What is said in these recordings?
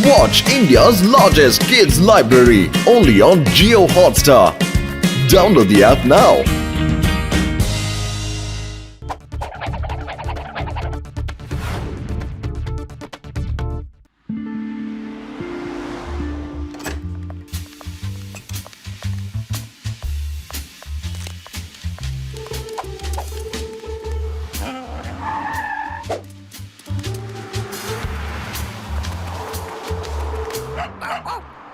Watch India's largest kids library only on Jio Hotstar. Download the app now.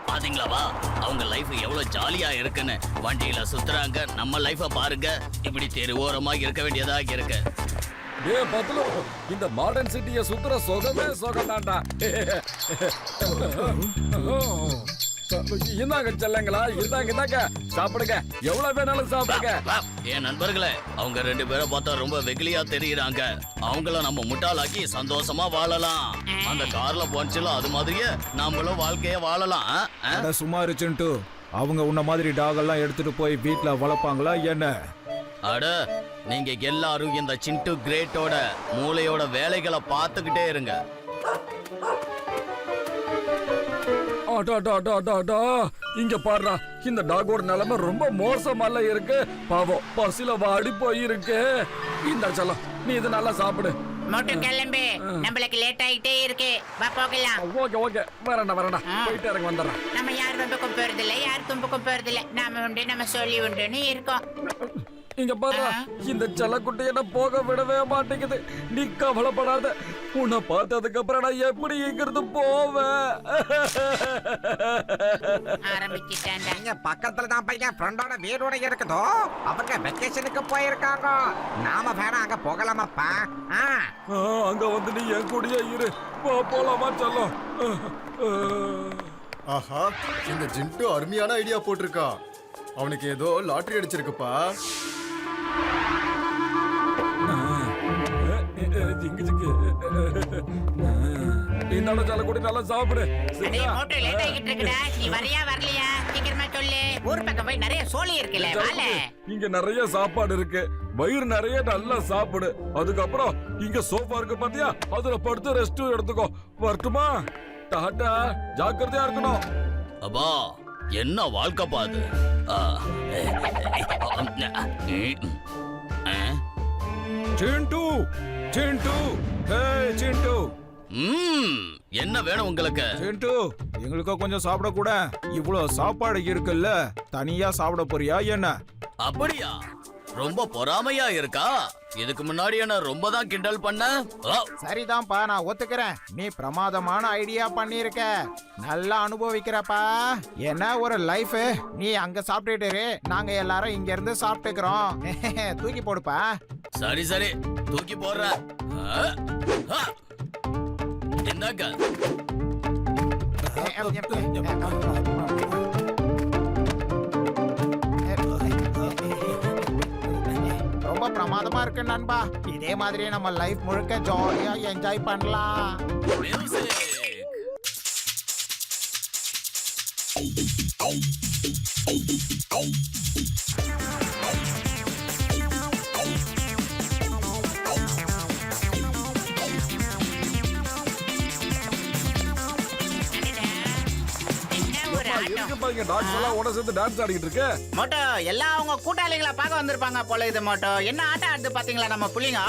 பாத்தீங்களாவா அவங்க life எவ்வளவு ஜாலியா இருக்குன்னு. வண்டியில சுத்துறாங்க, நம்ம லைஃப பாருங்க. இப்படி தெரு ஓரமா இருக்க வேண்டியதா இருக்கு. பத்லு, இந்த மாடர்ன் சிட்டிய சுத்துற சுகமே சுகம்தான்டா. இந்தாங்க செல்லங்களா, இந்தாங்க சாப்பிடுங்க, எவ்வளவு வேணாலும் சாப்பிடுங்க. என் நண்பர்களே, அவங்க 2 பேரை பார்த்தா ரொம்ப வெகுளியா தெரியுறாங்க. அவங்கள நம்ம முட்டாளாக்கி சந்தோஷமா வாழலாம். அந்த கார்ல போச்சுல, அது மாதிரியே நாமளும் வாழ்க்கைய வாழலாம். சும்மா இருச்சுன்ட்டு அவங்க உன்ன மாதிரி டாக் எல்லாம் எடுத்துட்டு போய் வீட்டுல வளர்ப்பாங்களா என்ன? அட, நீங்க எல்லாரும் இந்த சிண்டு கிரேட்டோட மூளையோட வேலைகளை பார்த்துக்கிட்டே இருங்க. இங்க பாருடா, இந்த டாகோட நிலைமை ரொம்ப மோசமால இருக்கு. பாவம், பசில வாடி போயிருக்கு. இந்த செல்லம், நீ இது நல்லா சாப்பிடு. மோட்டு கிளம்பு, நம்மளுக்கு லேட் ஆயிட்டே இருக்கு. வா போகலாம். ஓகே வரேன்டா போயிட்டு இறங்க வந்துடுறேன். நம்ம யார் வம்புக்கும் போறதில்ல, யார் தும்புக்கும் போறதில்ல. நாம உண்டு, நம்ம சொல்லி உண்டுன்னு இருக்கோம். இங்க பாரு, இந்த செல்லக்குட்டி என்ன போக விடவே மாட்டேங்குது. நீ கவலைப்படாத, உன்னை பார்த்ததுக்கு அப்புறம் நான் எப்படி இங்கிருந்து போவேன்? ஆரம்பிச்சிட்டாங்க. இங்க பக்கத்துல தான் பையன் ஃப்ரெண்டோட வீடோட இருக்குதோ, அவங்க வெக்கேஷனுக்கு போயிருக்காங்க. நாம வேணா அங்க போகலாமாப்பா? அங்க வந்து நீ என் கூடயே இரு. போலாமா செல்லம்? ஆஹா, இந்த ஜிண்டு அருமையான ஐடியா போட்டிருக்கா. அவனுக்கு ஏதோ லாட்டரி அடிச்சிருக்குப்பா. இந்தாண்ட செல்லக்குட்டி நல்லா சாப்பிடு. மோட்டு லேட் ஆகிட்டு இருக்குடா. நீ வரியா வரலையா? சீக்கிரமா சொல்லு. ஊர் பக்கம் போய் நிறைய சோளி இருக்குல்ல, வால. இங்க நிறைய சாப்பாடு இருக்கு, வயிறு நிறைய நல்லா சாப்பிடு. அதுக்கப்புறம் இங்க சோஃபா இருக்கு பாத்தியா, அதுல படுத்து ரெஸ்ட் எடுத்துக்கோ. வரட்டுமா? டாடா, ஜாக்கிரதையா இருக்கணும். அப்பா, என்ன வாழ்க்கை பாது. சிண்டு சிண்டு ஹே சிண்டு. என்ன வேணும் உங்களுக்கு? சிண்டு, எங்களுக்கு கொஞ்சம் சாப்பிட கூட. இவ்வளவு சாப்பாடு இருக்குல்ல, தனியா சாப்பிட போறியா என்ன? அப்படியா? ரொம்ப பொறாமையா இருக்கா? இதுக்கு முன்னாடி என்ன ரொம்ப தான் கிண்டல் பண்ண. சரிதான்ப்பா, நான் ஒத்துக்கிறேன். நீ பிரமாதமான ஐடியா பண்ணிருக்க, நல்லா அனுபவிக்கிறப்பா. என்ன ஒரு லைஃப். நீ அங்க சாப்பிட்டுட்டு, நாங்க எல்லாரும் இங்க இருந்து சாப்பிட்டுக்கிறோம். தூக்கி போடுப்பா. சரி தூக்கி போடுற. என்னங்க? ரொம்ப பிரமாதமா இருக்கு நண்பா. இதே மாதிரி நம்ம லைஃப் முழுக்க ஜாலியா என்ஜாய் பண்ணலாம். டான்ஸ் ஆடிட்டு இருக்கு. மோட்டோ, எல்லாம் அவங்க கூட்டாளிகளை பார்க்க வந்திருப்பாங்க போல. இது மோட்டோ என்ன ஆட்டம் ஆடுது பாத்தீங்களா நம்ம புள்ளிங்க?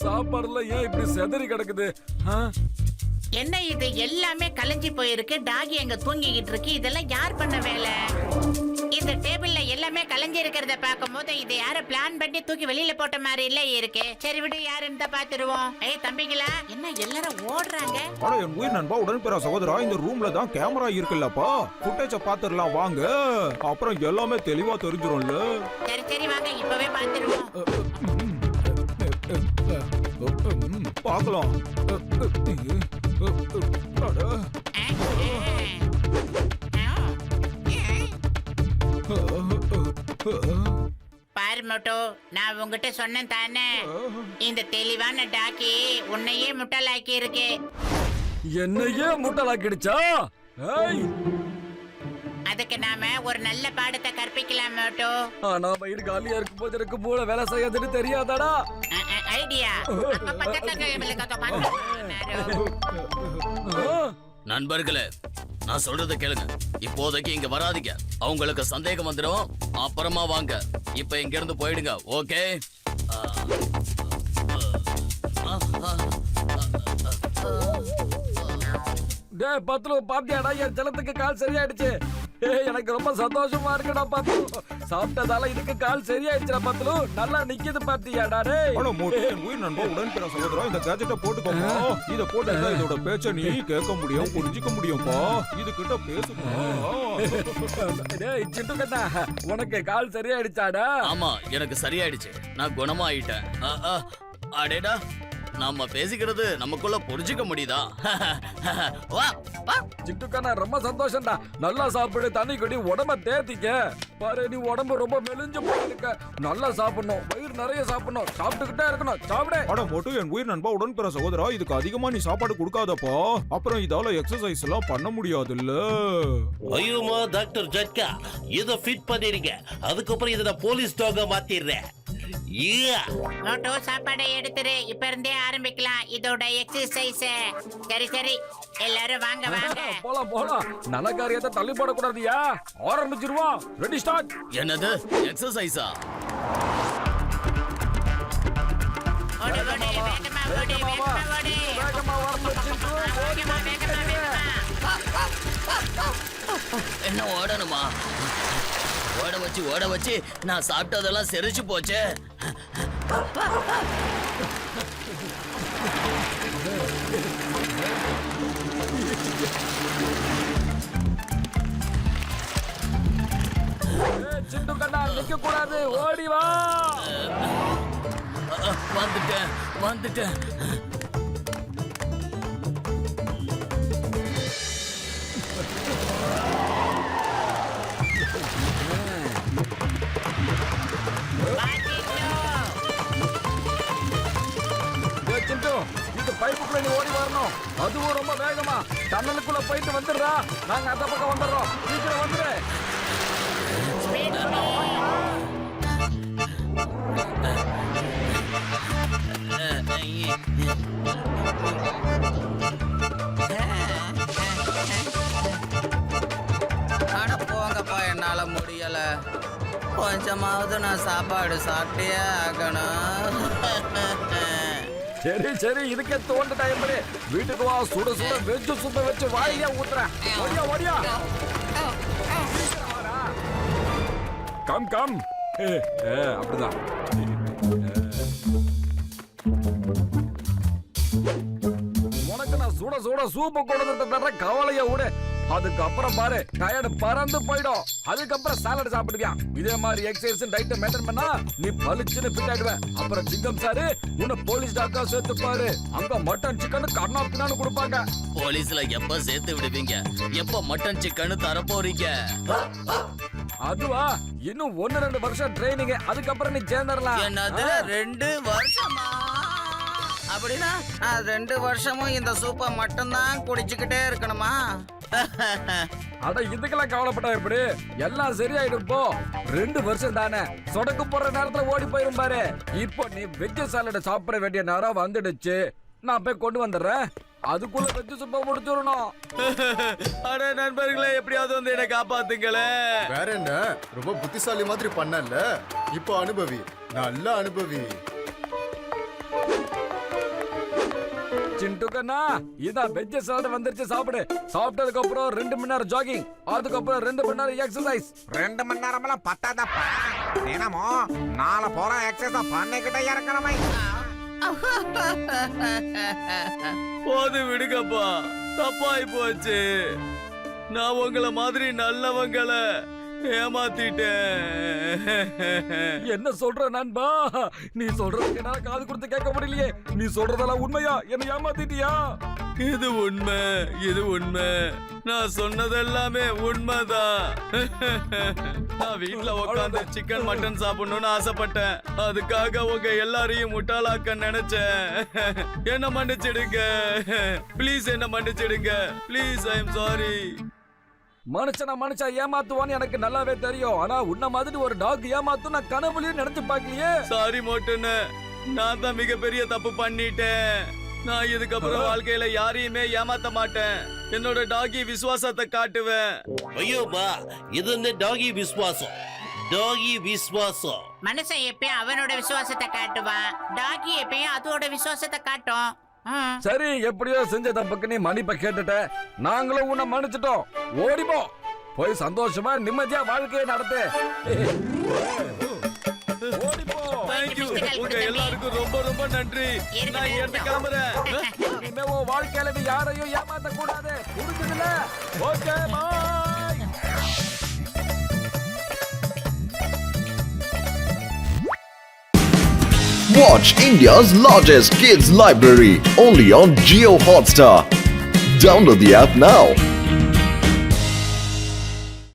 சாப்பாடுல ஏன் இப்படி செதறி கிடக்குது? என்ன இது எல்லாமே கலைஞ்சி போயிருக்கு. டாகி அங்க தூங்கிக்கிட்டு இருக்கு. இதெல்லாம் யார் பண்ண வேலை? இந்த டேபிள்ல எல்லாமே கலைஞ்சி இருக்கிறத பார்க்கும் போது இதை யார பிளான் பண்ணி தூக்கி வெளியில போட்ட மாதிரி இல்ல இருக்கு. சரி விடு, யாருன்னு பாத்துருவோம். ஏய் தம்பிங்களா, என்ன எல்லாரும் ஓடுறாங்க? என் உயிர் நண்பா, உடன் பிற சகோதரா, இந்த ரூம்ல தான் கேமரா இருக்குல்லப்பா. ஃபுட்டேஜ பாத்துடலாம் வாங்க, அப்புறம் எல்லாமே தெளிவா தெரிஞ்சிரும்ல. சரி வாங்க, இப்பவே பாத்துருவோம். பார்க்கலாம். பாரு மோட்டோ, நான் உங்ககிட்ட சொன்னேன் தானே, இந்த தெளிவான டாக்கி உன்னையே முட்டாளாக்கி இருக்கு. என்னையே முட்டாளாக்கிடுச்சா? ஏய், அதுக்கு நாம ஒரு நல்ல பாடத்தை கற்பிக்கலாம் மோட்டோ. ஆனா வயிறு காலியா இருக்கும் போது எனக்கு மூளை வேலை செய்யாதுன்னு தெரியாதாடா? ஐடியா. நண்பர்களே, நான் சொல்றத கேளுங்க. இப்போதைக்கு இங்க வராதீங்க. அவங்களுக்கு சந்தேகம் வந்துடும். அப்புறமா வாங்க. இப்ப இங்க இருந்து போயிடுங்க. ஓகே? டேய் பத்லு, பாத்தியாடா என் ஜலத்துக்கு கால் சரியாயிடுச்சு. ஏய், எனக்கு ரொம்ப சந்தோஷமா இருக்குடா பத்லு. சாப்பிட்டதால இதுக்கு கால் சரியாயிடுச்சுடா பத்லு. நல்லா நிக்குது பாத்தியாடா? டேய் அட மோட்டு, என் உயிர் நண்பா உடன்பிற சகோதரா, இந்த கேஜெட்டை போட்டுக்கோப்பா. இத போட்டா இதோட பேச்ச நீ கேட்க முடியும், புரிஞ்சுக்க முடியும்பா. இது கிட்ட பேசுப்பா. டேய் சிண்டு கண்ணா, உனக்கு கால் சரியாயிடுச்சாடா? ஆமா, எனக்கு சரியாயிடுச்சு. நான் குணமாயிட்டேன். அடேடா, நாம பேசிக்கிறது நமக்குள்ள புரிஞ்சுக்க முடியுதா? வா, வா. சிண்டு கண்ணா, ரொம்ப சந்தோஷம்டா. நல்லா சாப்பிடு, தண்ணி குடி, உடம்ப தேத்திக்க. பாரு, நீ உடம்பு ரொம்ப மெலிஞ்சு போயிருக்க. நல்லா சாப்பிடணும், வயிறு நிறைய சாப்பிடணும், சாப்பிட்டுக்கிட்டே இருக்கணும். சாப்பிடு. அட மோட்டு, என் உயிர் நண்பா உடன்பிற சகோதரா, இதுக்கு அதிகமா நீ சாப்பாடு கொடுக்காதப்பா. அப்புறம் இதால எக்ஸசைஸ் எல்லாம் பண்ண முடியாதுல்ல. ஐயோமா டாக்டர் ஜட்கா, இதை ஃபிட் பண்ணிருங்க. அதுக்கப்புறம் இதை நான் போலீஸ் டாக மாத்திடுறேன். மோட்டோ, சாப்பாடை எடுத்துரு. இப்ப இருந்தே ஆரம்பிக்கலாம் இதோட எக்ஸசைஸ். சரி சரி, எல்லாரும் வாங்க வாங்க. போலாம் போலாம். நல்ல காரியத்தை தள்ளி போடக்கூடாதியா. ஆரம்பிச்சிருவோம். Ready start. என்னது எக்ஸசைஸா? ஓடு ஓடு, வேகமா ஓடு, வேகமா ஓடு. வேகமா வரணும் சிண்டு. வேகமா வேகமா வேகமா. என்ன ஓடணுமா? ஓட வச்சு நான் சாப்பிட்டதெல்லாம் செரிச்சு போச்சே. சிண்டு கண்ணா, நிக்க கூடாது, ஓடி வா. வந்துட்டேன். சிண்டு, இந்த பைப்புக்குள்ள நீ ஓடி வரணும். அதுவும் ரொம்ப வேகமா. டன்னலுக்குள்ள போயிட்டு வந்துடுறா. நாங்க அந்த பக்கம் வந்துடுறோம். சீக்கிரம் வந்துடு. அட போங்கப்பா, என்னால முடியல. கொஞ்சமாவது நான் சாப்பாடு சாப்பிட்டே ஆகணும். சரி, இதுக்கே தோண்டுட்டா எப்படி? வீட்டுக்கு வா, சுட சுட வெஜ்ஜு சுத்த வச்சு வாயிலே ஊத்துறேன். ஓடியா. கம். அப்படிதான். உனக்கு நான் சுட சூப்பு கொடுத்துட்டு தர்ற கவலைய விடு. அதுக்கப்புறம் பாரு, டயர்டு பறந்து போயிடும். அதுக்கப்புறம் சாலட் சாப்பிடுவியா? இதே மாதிரி எக்ஸசைஸ் டைட் மெயின்டைன் பண்ணா நீ பளிச்சுன்னு ஃபிட் ஆயிடுவ. அப்புறம் சிங்கம் சாரு உன்னை போலீஸ் டாக்டரா சேர்த்து பாரு. அங்க மட்டன் சிக்கன் கண்ணா பின்னான்னு கொடுப்பாங்க. போலீஸ்ல எப்ப சேர்த்து விடுவீங்க? எப்ப மட்டன் சிக்கன் தர போறீங்க? அதுவா, இன்னும் 1-2 வருஷம் ட்ரைனிங். அதுக்கப்புறம் நீ சேர்ந்துடலாம். என்னது 2 வருஷமா? அப்படின்னா 2 வருஷமும் இந்த சூப்பை மட்டும்தான் குடிச்சுக்கிட்டே இருக்கணுமா? அட, இதுக்கெல்லாம் கவலைப்பட்டா எப்படி? எல்லாம் சரியாயிடும். போ, 2 வருஷம் தானே. சொடக்கு போற நேரத்துல ஓடி போயிரும் பாரு. இப்போ நீ வெஜ் சாலட் சாப்பிட வேண்டிய நேரம் வந்துடுச்சு. நான் போய் கொண்டு வந்துடுறேன். அதுக்குள்ள வெஜ் சூப்பை முடிச்சிடணும். அட நண்பர்களே, எப்படியாவது வந்து என்ன காப்பாத்துங்களே. வேற என்ன, ரொம்ப புத்திசாலி மாதிரி பண்ணல. இப்போ அனுபவி, நல்லா அனுபவி. சிண்டு கண்ணா, இதான் வெஜ் சாலட் வந்துருச்சு, சாப்பிடு. சாப்பிட்டதுக்கு அப்புறம் 2 மணி நேரம் ஜாகிங். அதுக்கப்புறம் 2 மணி நேரம் எக்ஸசைஸ். 2 மணி நேரமெல்லாம் பத்தாதப்பா. தினமும் 4 போற எக்ஸசைஸ் பண்ணிக்கிட்டே இருக்கணுமே. போது விடுங்கப்பா, தப்பாய் போச்சு. நான் உங்கள மாதிரி நல்லவங்களை ஏமாத்திட்டேன். என்ன சொல்ற நண்பா? நீ சொல்றதுக்கு என்னால காது கொடுத்து கேட்க முடியலையே. நீ சொல்றதெல்லாம் உண்மையா? என்ன ஏமாத்திட்டியா? இது உண்மை, இது உண்மை. நான் சொன்னது எல்லாமே உண்மைதான். நான் வீட்ல உட்காந்து சிக்கன் மட்டன் சாப்பிடணும்னு ஆசைப்பட்டேன். அதுக்காக உங்க எல்லாரையும் முட்டாளாக்க நினைச்சேன். என்ன மன்னிச்சிடுங்க ப்ளீஸ், என்ன மன்னிச்சிடுங்க ப்ளீஸ். I am sorry. மனுஷனா ஏமாத்துவான்னு எனக்கு நல்லாவே தெரியும். ஆனா உன்ன மாதிரி ஒரு டாக் ஏமாத்தும் நான் கனவுலயும் நினைச்சு பார்க்கலையே. சாரி மோட்டுன்னு, நான் தான் மிகப்பெரிய தப்பு பண்ணிட்டேன். நான் இதுக்கப்புறம் வாழ்க்கையில யாரையுமே ஏமாத்த மாட்டேன். என்னோட டாகி விசுவாசத்தை காட்டுவேன். ஐயோமா, இது டாகி விசுவாசம். டாகி விசுவாசம். மனுஷன் எப்பயும் அவனோட விசுவாசத்தை காட்டுவான், டாகி எப்பயும் அதோட விசுவாசத்தை காட்டும். சரி, எப்படியோ செஞ்ச தப்புக்கு நீ மன்னிப்ப கேட்டுட்ட. நாங்களும் உன்னை மன்னிச்சிட்டோம். ஓடிப்போ, போய் சந்தோஷமா நிம்மதியா வாழ்க்கையை நடத்து. ஓடிப்போ. Thank you. உங்க எல்லாருக்கும் ரொம்ப ரொம்ப நன்றி. நான் எடுத்து கிளம்புறேன். இனிமே உன் வாழ்க்கையில நீ யாரையும் ஏமாத்த கூடாது, புரிஞ்சுதுல? Okay, bye. Watch India's largest kids library only on Geo Hotstar. Download the app now.